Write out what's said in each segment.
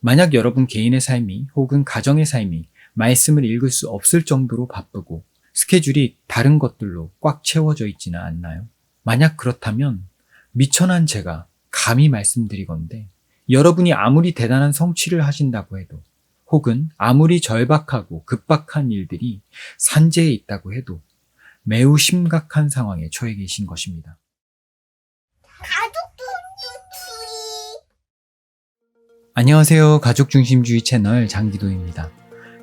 만약 여러분 개인의 삶이 혹은 가정의 삶이 말씀을 읽을 수 없을 정도로 바쁘고 스케줄이 다른 것들로 꽉 채워져 있지는 않나요? 만약 그렇다면 미천한 제가 감히 말씀드리건대 여러분이 아무리 대단한 성취를 하신다고 해도 혹은 아무리 절박하고 급박한 일들이 산재해 있다고 해도 매우 심각한 상황에 처해 계신 것입니다. 안녕하세요. 가족중심주의 채널 장기도입니다.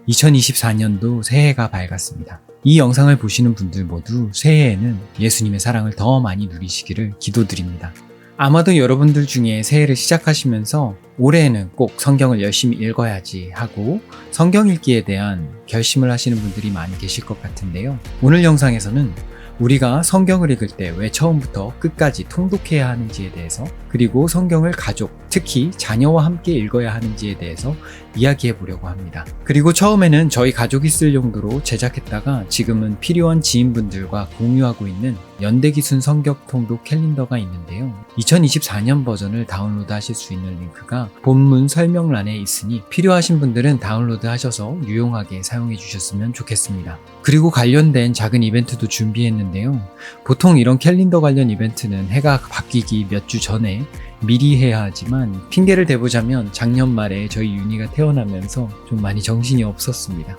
2024년도 새해가 밝았습니다. 이 영상을 보시는 분들 모두 새해에는 예수님의 사랑을 더 많이 누리시기를 기도드립니다. 아마도 여러분들 중에 새해를 시작하시면서 올해에는 꼭 성경을 열심히 읽어야지 하고 성경 읽기에 대한 결심을 하시는 분들이 많이 계실 것 같은데요. 오늘 영상에서는 우리가 성경을 읽을 때 왜 처음부터 끝까지 통독해야 하는지에 대해서, 그리고 성경을 가족, 특히 자녀와 함께 읽어야 하는지에 대해서 이야기해 보려고 합니다. 그리고 처음에는 저희 가족이 쓸 용도로 제작했다가 지금은 필요한 지인분들과 공유하고 있는 연대기순 성경 통독 캘린더가 있는데요. 2024년 버전을 다운로드 하실 수 있는 링크가 본문 설명란에 있으니 필요하신 분들은 다운로드 하셔서 유용하게 사용해 주셨으면 좋겠습니다. 그리고 관련된 작은 이벤트도 준비했는데요. 보통 이런 캘린더 관련 이벤트는 해가 바뀌기 몇 주 전에 미리 해야 하지만 핑계를 대보자면 작년 말에 저희 윤희가 태어나면서 좀 많이 정신이 없었습니다.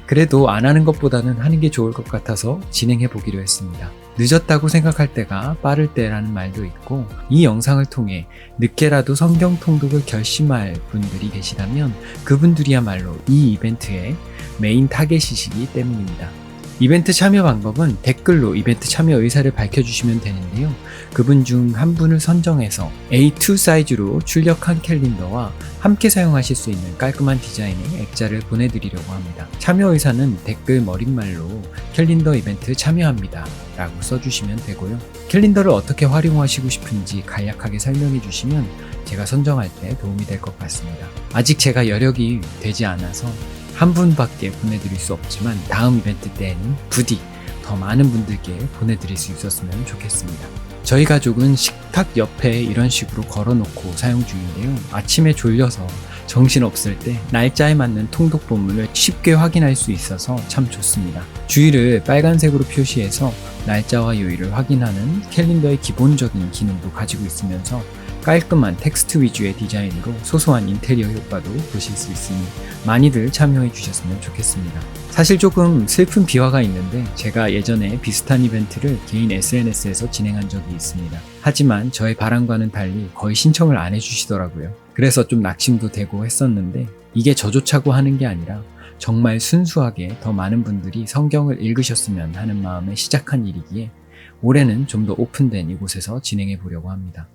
그래도 안 하는 것보다는 하는 게 좋을 것 같아서 진행해 보기로 했습니다. 늦었다고 생각할 때가 빠를 때라는 말도 있고, 이 영상을 통해 늦게라도 성경 통독을 결심할 분들이 계시다면 그분들이야말로 이 이벤트의 메인 타겟이시기 때문입니다. 이벤트 참여 방법은 댓글로 이벤트 참여 의사를 밝혀주시면 되는데요. 그분 중 한 분을 선정해서 A2 사이즈로 출력한 캘린더와 함께 사용하실 수 있는 깔끔한 디자인의 액자를 보내드리려고 합니다. 참여 의사는 댓글 머릿말로 캘린더 이벤트 참여합니다 라고 써주시면 되고요. 캘린더를 어떻게 활용하시고 싶은지 간략하게 설명해 주시면 제가 선정할 때 도움이 될 것 같습니다. 아직 제가 여력이 되지 않아서 한 분밖에 보내드릴 수 없지만 다음 이벤트 때에는 부디 더 많은 분들께 보내드릴 수 있었으면 좋겠습니다. 저희 가족은 식탁 옆에 이런 식으로 걸어놓고 사용 중인데요. 아침에 졸려서 정신없을 때 날짜에 맞는 통독 본문을 쉽게 확인할 수 있어서 참 좋습니다. 주일을 빨간색으로 표시해서 날짜와 요일을 확인하는 캘린더의 기본적인 기능도 가지고 있으면서 깔끔한 텍스트 위주의 디자인으로 소소한 인테리어 효과도 보실 수 있으니 많이들 참여해 주셨으면 좋겠습니다. 사실 조금 슬픈 비화가 있는데 제가 예전에 비슷한 이벤트를 개인 SNS에서 진행한 적이 있습니다. 하지만 저의 바람과는 달리 거의 신청을 안 해주시더라고요. 그래서 좀 낙심도 되고 했었는데 이게 저조차고 하는 게 아니라 정말 순수하게 더 많은 분들이 성경을 읽으셨으면 하는 마음에 시작한 일이기에 올해는 좀 더 오픈된 이곳에서 진행해 보려고 합니다.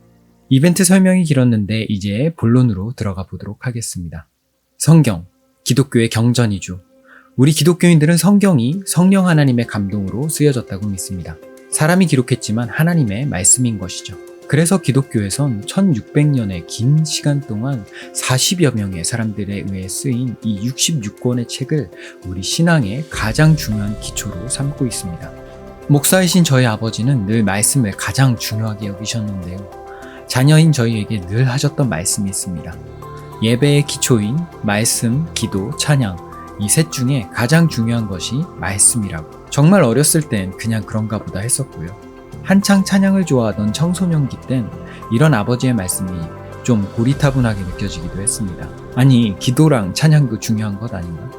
이벤트 설명이 길었는데 이제 본론으로 들어가 보도록 하겠습니다. 성경, 기독교의 경전이죠. 우리 기독교인들은 성경이 성령 하나님의 감동으로 쓰여졌다고 믿습니다. 사람이 기록했지만 하나님의 말씀인 것이죠. 그래서 기독교에선 1600년의 긴 시간 동안 40여 명의 사람들에 의해 쓰인 이 66권의 책을 우리 신앙의 가장 중요한 기초로 삼고 있습니다. 목사이신 저희 아버지는 늘 말씀을 가장 중요하게 여기셨는데요. 자녀인 저희에게 늘 하셨던 말씀이 있습니다. 예배의 기초인 말씀, 기도, 찬양, 이 셋 중에 가장 중요한 것이 말씀이라고. 정말 어렸을 땐 그냥 그런가 보다 했었고요. 한창 찬양을 좋아하던 청소년기 땐 이런 아버지의 말씀이 좀 고리타분하게 느껴지기도 했습니다. 아니, 기도랑 찬양도 중요한 것 아닌가?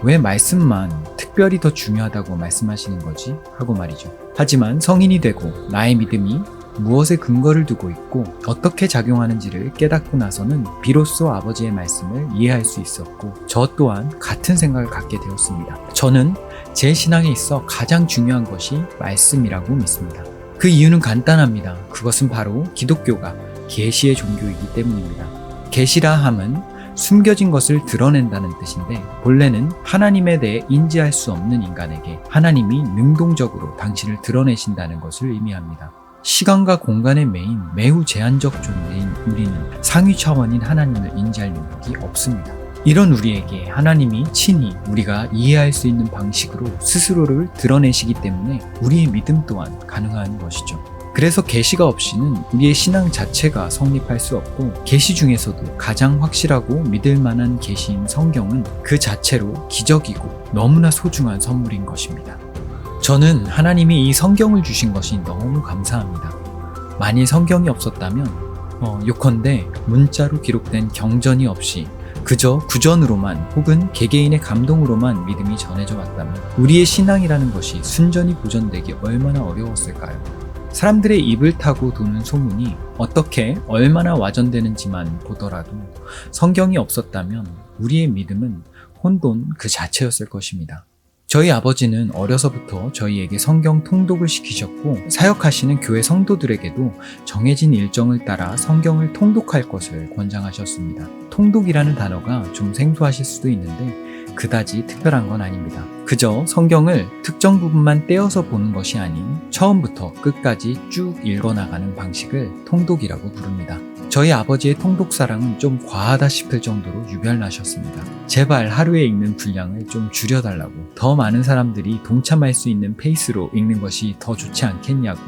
왜 말씀만 특별히 더 중요하다고 말씀하시는 거지? 하고 말이죠. 하지만 성인이 되고 나의 믿음이 무엇에 근거를 두고 있고 어떻게 작용하는지를 깨닫고 나서는 비로소 아버지의 말씀을 이해할 수 있었고 저 또한 같은 생각을 갖게 되었습니다. 저는 제 신앙에 있어 가장 중요한 것이 말씀이라고 믿습니다. 그 이유는 간단합니다. 그것은 바로 기독교가 계시의 종교이기 때문입니다. 계시라 함은 숨겨진 것을 드러낸다는 뜻인데 본래는 하나님에 대해 인지할 수 없는 인간에게 하나님이 능동적으로 당신을 드러내신다는 것을 의미합니다. 시간과 공간에 매인 매우 제한적 존재인 우리는 상위 차원인 하나님을 인지할 능력이 없습니다. 이런 우리에게 하나님이 친히 우리가 이해할 수 있는 방식으로 스스로를 드러내시기 때문에 우리의 믿음 또한 가능한 것이죠. 그래서 계시가 없이는 우리의 신앙 자체가 성립할 수 없고, 계시 중에서도 가장 확실하고 믿을 만한 계시인 성경은 그 자체로 기적이고 너무나 소중한 선물인 것입니다. 저는 하나님이 이 성경을 주신 것이 너무 감사합니다. 만일 성경이 없었다면 요컨대 문자로 기록된 경전이 없이 그저 구전으로만 혹은 개개인의 감동으로만 믿음이 전해져 왔다면 우리의 신앙이라는 것이 순전히 보존되기 얼마나 어려웠을까요? 사람들의 입을 타고 도는 소문이 어떻게 얼마나 와전되는지만 보더라도 성경이 없었다면 우리의 믿음은 혼돈 그 자체였을 것입니다. 저희 아버지는 어려서부터 저희에게 성경 통독을 시키셨고, 사역하시는 교회 성도들에게도 정해진 일정을 따라 성경을 통독할 것을 권장하셨습니다. 통독이라는 단어가 좀 생소하실 수도 있는데 그다지 특별한 건 아닙니다. 그저 성경을 특정 부분만 떼어서 보는 것이 아닌 처음부터 끝까지 쭉 읽어나가는 방식을 통독이라고 부릅니다. 저희 아버지의 통독 사랑은 좀 과하다 싶을 정도로 유별나셨습니다. 제발 하루에 읽는 분량을 좀 줄여달라고, 더 많은 사람들이 동참할 수 있는 페이스로 읽는 것이 더 좋지 않겠냐고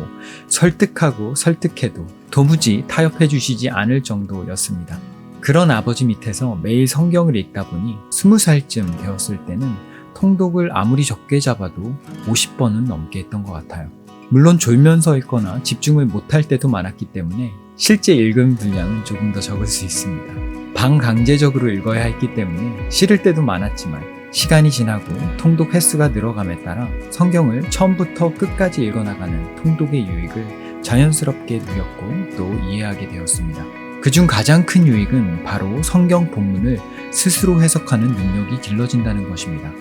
설득하고 설득해도 도무지 타협해 주시지 않을 정도였습니다. 그런 아버지 밑에서 매일 성경을 읽다 보니 20살쯤 되었을 때는 통독을 아무리 적게 잡아도 50번은 넘게 했던 것 같아요. 물론 졸면서 읽거나 집중을 못할 때도 많았기 때문에 실제 읽은 분량은 조금 더 적을 수 있습니다. 반강제적으로 읽어야 했기 때문에 싫을 때도 많았지만 시간이 지나고 통독 횟수가 늘어감에 따라 성경을 처음부터 끝까지 읽어나가는 통독의 유익을 자연스럽게 누렸고 또 이해하게 되었습니다. 그중 가장 큰 유익은 바로 성경 본문을 스스로 해석하는 능력이 길러진다는 것입니다.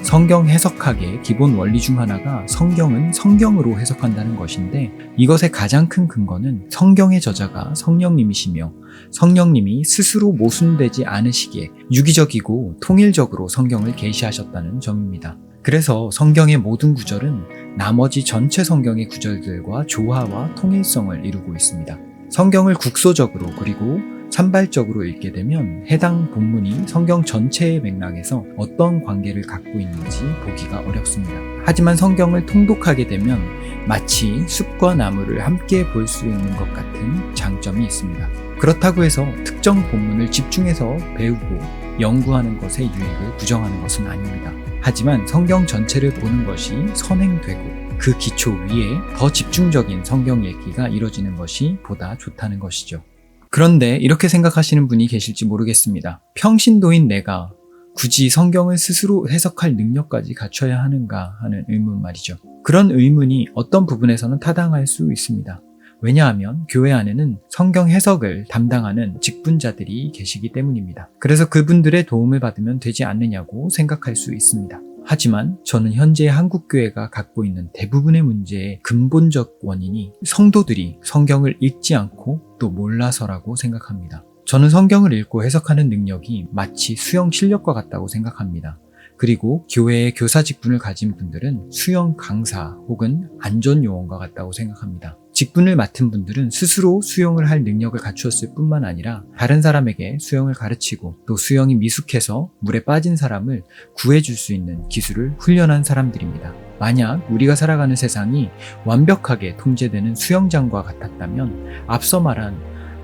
성경 해석학의 기본 원리 중 하나가 성경은 성경으로 해석한다는 것인데, 이것의 가장 큰 근거는 성경의 저자가 성령님이시며 성령님이 스스로 모순되지 않으시기에 유기적이고 통일적으로 성경을 계시하셨다는 점입니다. 그래서 성경의 모든 구절은 나머지 전체 성경의 구절들과 조화와 통일성을 이루고 있습니다. 성경을 국소적으로 그리고 산발적으로 읽게 되면 해당 본문이 성경 전체의 맥락에서 어떤 관계를 갖고 있는지 보기가 어렵습니다. 하지만 성경을 통독하게 되면 마치 숲과 나무를 함께 볼 수 있는 것 같은 장점이 있습니다. 그렇다고 해서 특정 본문을 집중해서 배우고 연구하는 것의 유익을 부정하는 것은 아닙니다. 하지만 성경 전체를 보는 것이 선행되고 그 기초 위에 더 집중적인 성경 읽기가 이뤄지는 것이 보다 좋다는 것이죠. 그런데 이렇게 생각하시는 분이 계실지 모르겠습니다. 평신도인 내가 굳이 성경을 스스로 해석할 능력까지 갖춰야 하는가 하는 의문 말이죠. 그런 의문이 어떤 부분에서는 타당할 수 있습니다. 왜냐하면 교회 안에는 성경 해석을 담당하는 직분자들이 계시기 때문입니다. 그래서 그분들의 도움을 받으면 되지 않느냐고 생각할 수 있습니다. 하지만 저는 현재 한국교회가 갖고 있는 대부분의 문제의 근본적 원인이 성도들이 성경을 읽지 않고 또 몰라서라고 생각합니다. 저는 성경을 읽고 해석하는 능력이 마치 수영 실력과 같다고 생각합니다. 그리고 교회의 교사 직분을 가진 분들은 수영 강사 혹은 안전요원과 같다고 생각합니다. 직분을 맡은 분들은 스스로 수영을 할 능력을 갖추었을 뿐만 아니라 다른 사람에게 수영을 가르치고 또 수영이 미숙해서 물에 빠진 사람을 구해줄 수 있는 기술을 훈련한 사람들입니다. 만약 우리가 살아가는 세상이 완벽하게 통제되는 수영장과 같았다면 앞서 말한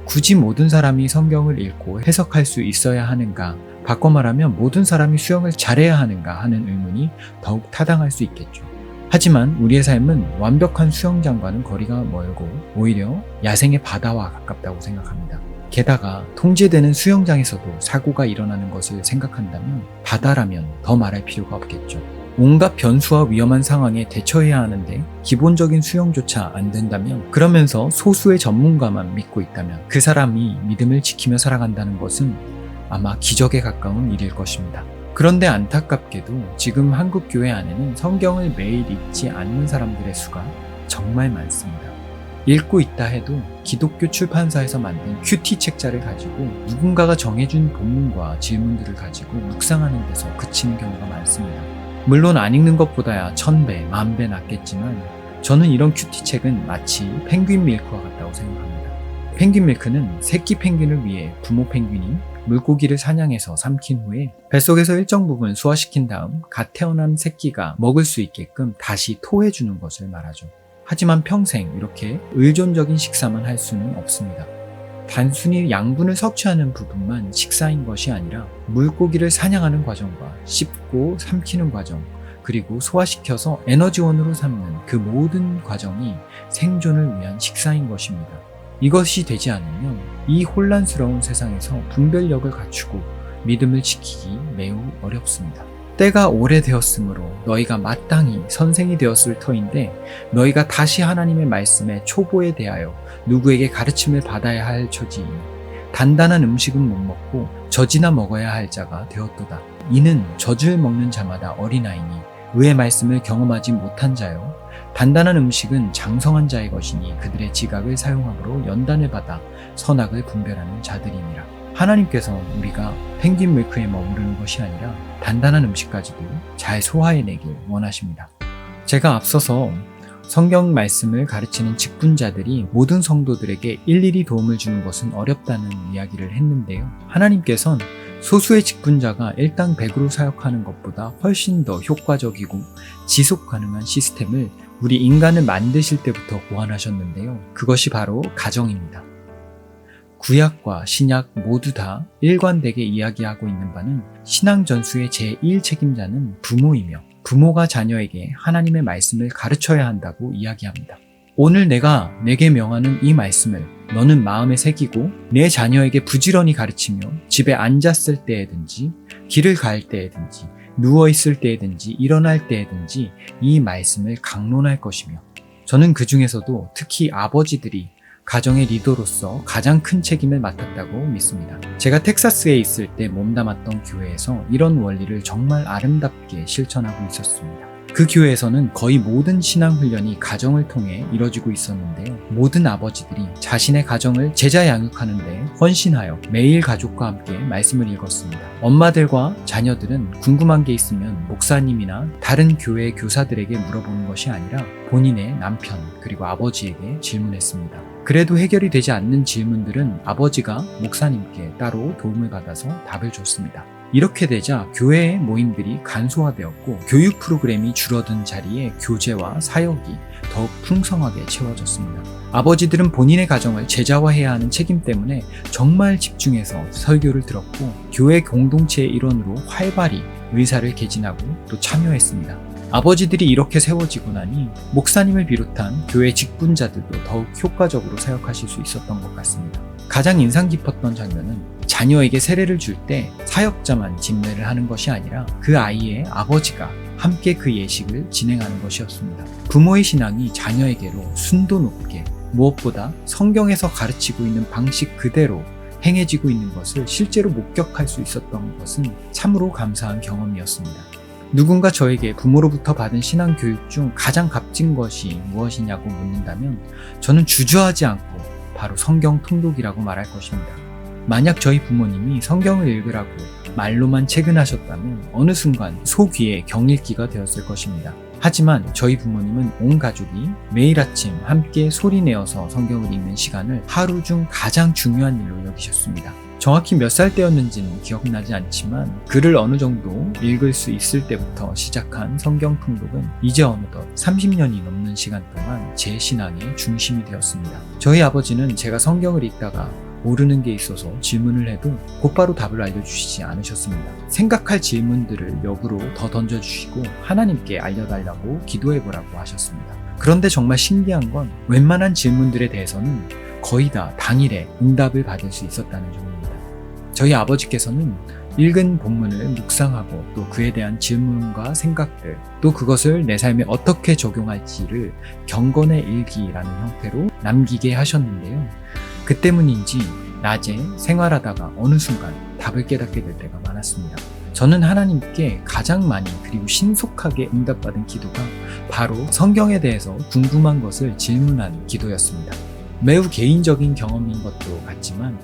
굳이 모든 사람이 성경을 읽고 해석할 수 있어야 하는가, 바꿔 말하면 모든 사람이 수영을 잘해야 하는가 하는 의문이 더욱 타당할 수 있겠죠. 하지만 우리의 삶은 완벽한 수영장과는 거리가 멀고 오히려 야생의 바다와 가깝다고 생각합니다. 게다가 통제되는 수영장에서도 사고가 일어나는 것을 생각한다면 바다라면 더 말할 필요가 없겠죠. 온갖 변수와 위험한 상황에 대처해야 하는데 기본적인 수영조차 안 된다면, 그러면서 소수의 전문가만 믿고 있다면 그 사람이 믿음을 지키며 살아간다는 것은 아마 기적에 가까운 일일 것입니다. 그런데 안타깝게도 지금 한국 교회 안에는 성경을 매일 읽지 않는 사람들의 수가 정말 많습니다. 읽고 있다 해도 기독교 출판사에서 만든 큐티 책자를 가지고 누군가가 정해준 본문과 질문들을 가지고 묵상하는 데서 그치는 경우가 많습니다. 물론 안 읽는 것보다야 1000배, 10,000배 낫겠지만 저는 이런 큐티 책은 마치 펭귄 밀크와 같다고 생각합니다. 펭귄 밀크는 새끼 펭귄을 위해 부모 펭귄이 물고기를 사냥해서 삼킨 후에 뱃속에서 일정 부분 소화시킨 다음 갓 태어난 새끼가 먹을 수 있게끔 다시 토해주는 것을 말하죠. 하지만 평생 이렇게 의존적인 식사만 할 수는 없습니다. 단순히 양분을 섭취하는 부분만 식사인 것이 아니라 물고기를 사냥하는 과정과 씹고 삼키는 과정, 그리고 소화시켜서 에너지원으로 삼는 그 모든 과정이 생존을 위한 식사인 것입니다. 이것이 되지 않으면 이 혼란스러운 세상에서 분별력을 갖추고 믿음을 지키기 매우 어렵습니다. 때가 오래되었으므로 너희가 마땅히 선생이 되었을 터인데 너희가 다시 하나님의 말씀의 초보에 대하여 누구에게 가르침을 받아야 할 처지이니 단단한 음식은 못 먹고 젖이나 먹어야 할 자가 되었도다. 이는 젖을 먹는 자마다 어린아이니 의의 말씀을 경험하지 못한 자요 단단한 음식은 장성한 자의 것이니 그들의 지각을 사용함으로 연단을 받아 선악을 분별하는 자들이니라. 하나님께서 우리가 펭귄 밀크에 머무르는 것이 아니라 단단한 음식까지도 잘 소화해내길 원하십니다. 제가 앞서서 성경 말씀을 가르치는 직분자들이 모든 성도들에게 일일이 도움을 주는 것은 어렵다는 이야기를 했는데요. 하나님께서는 소수의 직분자가 일당 100으로 사역하는 것보다 훨씬 더 효과적이고 지속 가능한 시스템을 우리 인간을 만드실 때부터 고안하셨는데요. 그것이 바로 가정입니다. 구약과 신약 모두 다 일관되게 이야기하고 있는 바는 신앙 전수의 제1 책임자는 부모이며 부모가 자녀에게 하나님의 말씀을 가르쳐야 한다고 이야기합니다. 오늘 내가 내게 명하는 이 말씀을 너는 마음에 새기고 내 자녀에게 부지런히 가르치며 집에 앉았을 때에든지 길을 갈 때에든지 누워있을 때에든지 일어날 때에든지 이 말씀을 강론할 것이며 저는 그 중에서도 특히 아버지들이 가정의 리더로서 가장 큰 책임을 맡았다고 믿습니다. 제가 텍사스에 있을 때 몸담았던 교회에서 이런 원리를 정말 아름답게 실천하고 있었습니다. 그 교회에서는 거의 모든 신앙 훈련이 가정을 통해 이뤄지고 있었는데요. 모든 아버지들이 자신의 가정을 제자 양육하는 데 헌신하여 매일 가족과 함께 말씀을 읽었습니다. 엄마들과 자녀들은 궁금한 게 있으면 목사님이나 다른 교회 교사들에게 물어보는 것이 아니라 본인의 남편 그리고 아버지에게 질문했습니다. 그래도 해결이 되지 않는 질문들은 아버지가 목사님께 따로 도움을 받아서 답을 줬습니다. 이렇게 되자 교회의 모임들이 간소화되었고 교육 프로그램이 줄어든 자리에 교제와 사역이 더욱 풍성하게 채워졌습니다. 아버지들은 본인의 가정을 제자화해야 하는 책임 때문에 정말 집중해서 설교를 들었고 교회 공동체의 일원으로 활발히 의사를 개진하고 또 참여했습니다. 아버지들이 이렇게 세워지고 나니 목사님을 비롯한 교회 직분자들도 더욱 효과적으로 사역하실 수 있었던 것 같습니다. 가장 인상 깊었던 장면은 자녀에게 세례를 줄 때 사역자만 집례를 하는 것이 아니라 그 아이의 아버지가 함께 그 예식을 진행하는 것이었습니다. 부모의 신앙이 자녀에게로 순도 높게 무엇보다 성경에서 가르치고 있는 방식 그대로 행해지고 있는 것을 실제로 목격할 수 있었던 것은 참으로 감사한 경험이었습니다. 누군가 저에게 부모로부터 받은 신앙 교육 중 가장 값진 것이 무엇이냐고 묻는다면 저는 주저하지 않고 바로 성경 통독이라고 말할 것입니다. 만약 저희 부모님이 성경을 읽으라고 말로만 체근하셨다면 어느 순간 소귀의 경읽기가 되었을 것입니다. 하지만 저희 부모님은 온 가족이 매일 아침 함께 소리내어서 성경을 읽는 시간을 하루 중 가장 중요한 일로 여기셨습니다. 정확히 몇 살 때였는지는 기억나지 않지만 글을 어느 정도 읽을 수 있을 때부터 시작한 성경 통독은 이제 어느덧 30년이 넘는 시간 동안 제 신앙의 중심이 되었습니다. 저희 아버지는 제가 성경을 읽다가 모르는 게 있어서 질문을 해도 곧바로 답을 알려주시지 않으셨습니다. 생각할 질문들을 역으로 더 던져주시고 하나님께 알려달라고 기도해보라고 하셨습니다. 그런데 정말 신기한 건 웬만한 질문들에 대해서는 거의 다 당일에 응답을 받을 수 있었다는 점입니다. 저희 아버지께서는 읽은 본문을 묵상하고 또 그에 대한 질문과 생각들, 또 그것을 내 삶에 어떻게 적용할지를 경건의 일기라는 형태로 남기게 하셨는데요. 그 때문인지 낮에 생활하다가 어느 순간 답을 깨닫게 될 때가 많았습니다. 저는 하나님께 가장 많이 그리고 신속하게 응답받은 기도가 바로 성경에 대해서 궁금한 것을 질문한 기도였습니다. 매우 개인적인 경험인 것도 같지만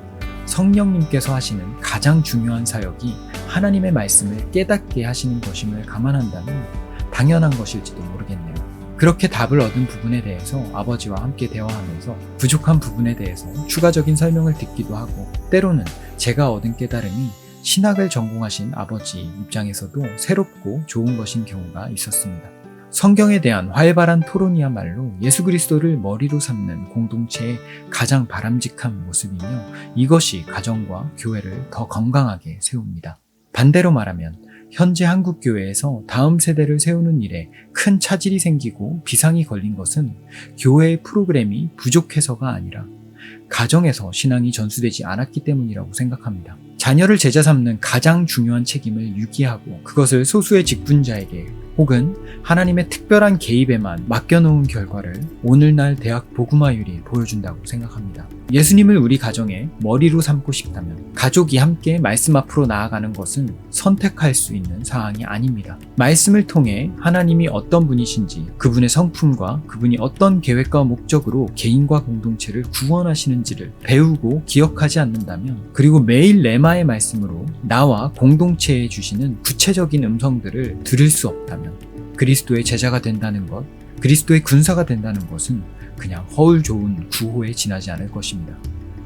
성령님께서 하시는 가장 중요한 사역이 하나님의 말씀을 깨닫게 하시는 것임을 감안한다면 당연한 것일지도 모르겠네요. 그렇게 답을 얻은 부분에 대해서 아버지와 함께 대화하면서 부족한 부분에 대해서 추가적인 설명을 듣기도 하고 때로는 제가 얻은 깨달음이 신학을 전공하신 아버지 입장에서도 새롭고 좋은 것인 경우가 있었습니다. 성경에 대한 활발한 토론이야말로 예수 그리스도를 머리로 삼는 공동체의 가장 바람직한 모습이며 이것이 가정과 교회를 더 건강하게 세웁니다. 반대로 말하면 현재 한국 교회에서 다음 세대를 세우는 일에 큰 차질이 생기고 비상이 걸린 것은 교회의 프로그램이 부족해서가 아니라 가정에서 신앙이 전수되지 않았기 때문이라고 생각합니다. 자녀를 제자 삼는 가장 중요한 책임을 유기하고 그것을 소수의 직분자에게 혹은 하나님의 특별한 개입에만 맡겨놓은 결과를 오늘날 대학 복음화율이 보여준다고 생각합니다. 예수님을 우리 가정의 머리로 삼고 싶다면 가족이 함께 말씀 앞으로 나아가는 것은 선택할 수 있는 사항이 아닙니다. 말씀을 통해 하나님이 어떤 분이신지, 그분의 성품과 그분이 어떤 계획과 목적으로 개인과 공동체를 구원하시는지를 배우고 기억하지 않는다면, 그리고 매일 레마의 말씀으로 나와 공동체에 주시는 구체적인 음성들을 들을 수 없다면 그리스도의 제자가 된다는 것, 그리스도의 군사가 된다는 것은 그냥 허울 좋은 구호에 지나지 않을 것입니다.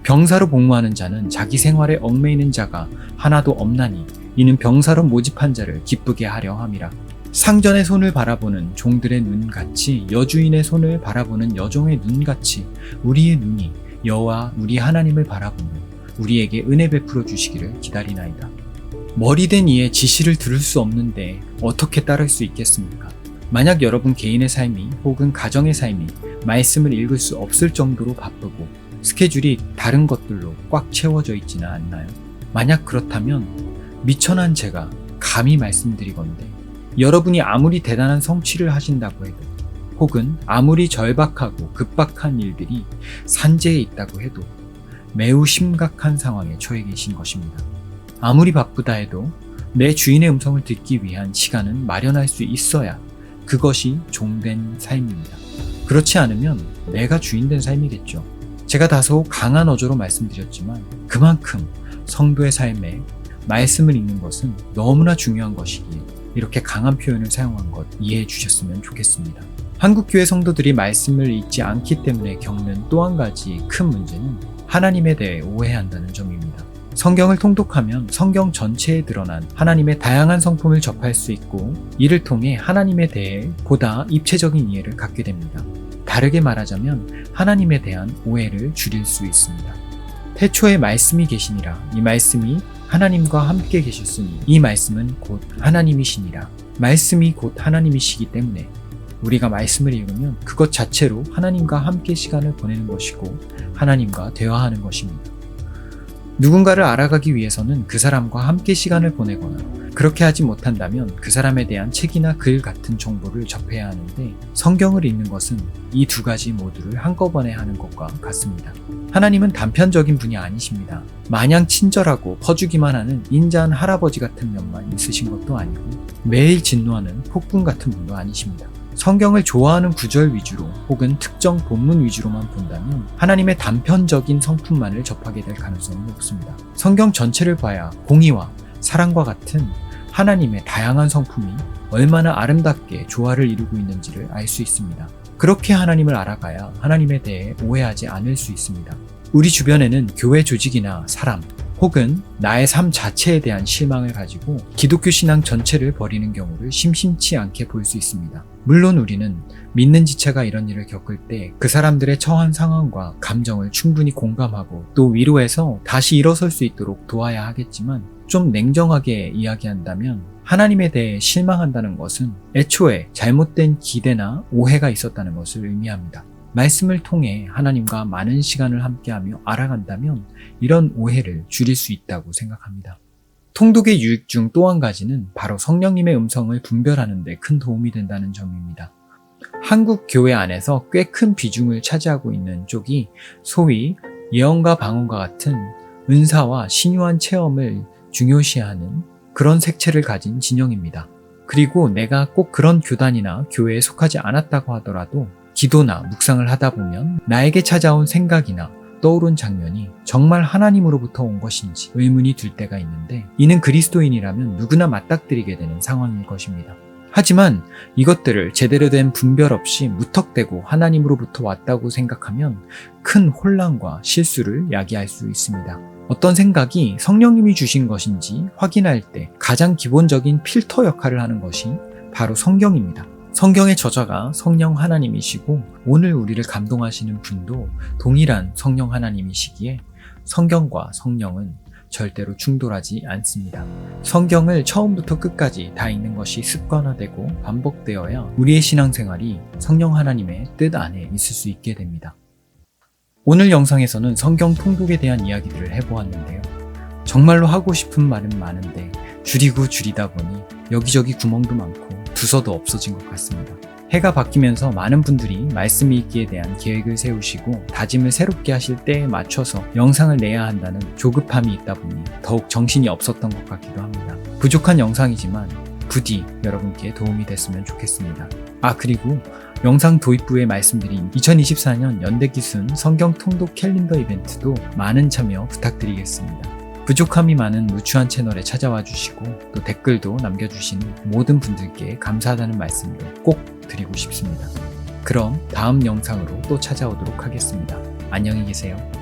병사로 복무하는 자는 자기 생활에 얽매이는 자가 하나도 없나니 이는 병사로 모집한 자를 기쁘게 하려 함이라. 상전의 손을 바라보는 종들의 눈같이 여주인의 손을 바라보는 여종의 눈같이 우리의 눈이 여호와 우리 하나님을 바라보며 우리에게 은혜 베풀어 주시기를 기다리나이다. 머리된 이의 지시를 들을 수 없는데 어떻게 따를 수 있겠습니까? 만약 여러분 개인의 삶이 혹은 가정의 삶이 말씀을 읽을 수 없을 정도로 바쁘고 스케줄이 다른 것들로 꽉 채워져 있지는 않나요? 만약 그렇다면 미천한 제가 감히 말씀드리건대 여러분이 아무리 대단한 성취를 하신다고 해도 혹은 아무리 절박하고 급박한 일들이 산재에 있다고 해도 매우 심각한 상황에 처해 계신 것입니다. 아무리 바쁘다 해도 내 주인의 음성을 듣기 위한 시간은 마련할 수 있어야 그것이 종된 삶입니다. 그렇지 않으면 내가 주인된 삶이겠죠. 제가 다소 강한 어조로 말씀드렸지만 그만큼 성도의 삶에 말씀을 읽는 것은 너무나 중요한 것이기에 이렇게 강한 표현을 사용한 것 이해해 주셨으면 좋겠습니다. 한국교회 성도들이 말씀을 읽지 않기 때문에 겪는 또 한 가지 큰 문제는 하나님에 대해 오해한다는 점입니다. 성경을 통독하면 성경 전체에 드러난 하나님의 다양한 성품을 접할 수 있고 이를 통해 하나님에 대해 보다 입체적인 이해를 갖게 됩니다. 다르게 말하자면 하나님에 대한 오해를 줄일 수 있습니다. 태초에 말씀이 계시니라. 이 말씀이 하나님과 함께 계셨으니 이 말씀은 곧 하나님이시니라. 말씀이 곧 하나님이시기 때문에 우리가 말씀을 읽으면 그것 자체로 하나님과 함께 시간을 보내는 것이고 하나님과 대화하는 것입니다. 누군가를 알아가기 위해서는 그 사람과 함께 시간을 보내거나 그렇게 하지 못한다면 그 사람에 대한 책이나 글 같은 정보를 접해야 하는데 성경을 읽는 것은 이 두 가지 모두를 한꺼번에 하는 것과 같습니다. 하나님은 단편적인 분이 아니십니다. 마냥 친절하고 퍼주기만 하는 인자한 할아버지 같은 면만 있으신 것도 아니고 매일 진노하는 폭군 같은 분도 아니십니다. 성경을 좋아하는 구절 위주로 혹은 특정 본문 위주로만 본다면 하나님의 단편적인 성품만을 접하게 될 가능성은 높습니다. 성경 전체를 봐야 공의와 사랑과 같은 하나님의 다양한 성품이 얼마나 아름답게 조화를 이루고 있는지를 알 수 있습니다. 그렇게 하나님을 알아가야 하나님에 대해 오해하지 않을 수 있습니다. 우리 주변에는 교회 조직이나 사람 혹은 나의 삶 자체에 대한 실망을 가지고 기독교 신앙 전체를 버리는 경우를 심심치 않게 볼 수 있습니다. 물론 우리는 믿는 지체가 이런 일을 겪을 때 그 사람들의 처한 상황과 감정을 충분히 공감하고 또 위로해서 다시 일어설 수 있도록 도와야 하겠지만 좀 냉정하게 이야기한다면 하나님에 대해 실망한다는 것은 애초에 잘못된 기대나 오해가 있었다는 것을 의미합니다. 말씀을 통해 하나님과 많은 시간을 함께하며 알아간다면 이런 오해를 줄일 수 있다고 생각합니다. 통독의 유익 중 또 한 가지는 바로 성령님의 음성을 분별하는 데 큰 도움이 된다는 점입니다. 한국 교회 안에서 꽤 큰 비중을 차지하고 있는 쪽이 소위 예언과 방언과 같은 은사와 신유한 체험을 중요시하는 그런 색채를 가진 진영입니다. 그리고 내가 꼭 그런 교단이나 교회에 속하지 않았다고 하더라도 기도나 묵상을 하다 보면 나에게 찾아온 생각이나 떠오른 장면이 정말 하나님으로부터 온 것인지 의문이 들 때가 있는데 이는 그리스도인이라면 누구나 맞닥뜨리게 되는 상황일 것입니다. 하지만 이것들을 제대로 된 분별 없이 무턱대고 하나님으로부터 왔다고 생각하면 큰 혼란과 실수를 야기할 수 있습니다. 어떤 생각이 성령님이 주신 것인지 확인할 때 가장 기본적인 필터 역할을 하는 것이 바로 성경입니다. 성경의 저자가 성령 하나님이시고 오늘 우리를 감동하시는 분도 동일한 성령 하나님이시기에 성경과 성령은 절대로 충돌하지 않습니다. 성경을 처음부터 끝까지 다 읽는 것이 습관화되고 반복되어야 우리의 신앙생활이 성령 하나님의 뜻 안에 있을 수 있게 됩니다. 오늘 영상에서는 성경 통독에 대한 이야기들을 해보았는데요. 정말로 하고 싶은 말은 많은데 줄이다 보니 여기저기 구멍도 많고 두서도 없어진 것 같습니다. 해가 바뀌면서 많은 분들이 말씀 읽기에 대한 계획을 세우시고 다짐을 새롭게 하실 때에 맞춰서 영상을 내야 한다는 조급함이 있다 보니 더욱 정신이 없었던 것 같기도 합니다. 부족한 영상이지만 부디 여러분께 도움이 됐으면 좋겠습니다. 그리고 영상 도입부에 말씀드린 2024년 연대기순 성경 통독 캘린더 이벤트도 많은 참여 부탁드리겠습니다. 부족함이 많은 누추한 채널에 찾아와 주시고 또 댓글도 남겨주시는 모든 분들께 감사하다는 말씀도 꼭 드리고 싶습니다. 그럼 다음 영상으로 또 찾아오도록 하겠습니다. 안녕히 계세요.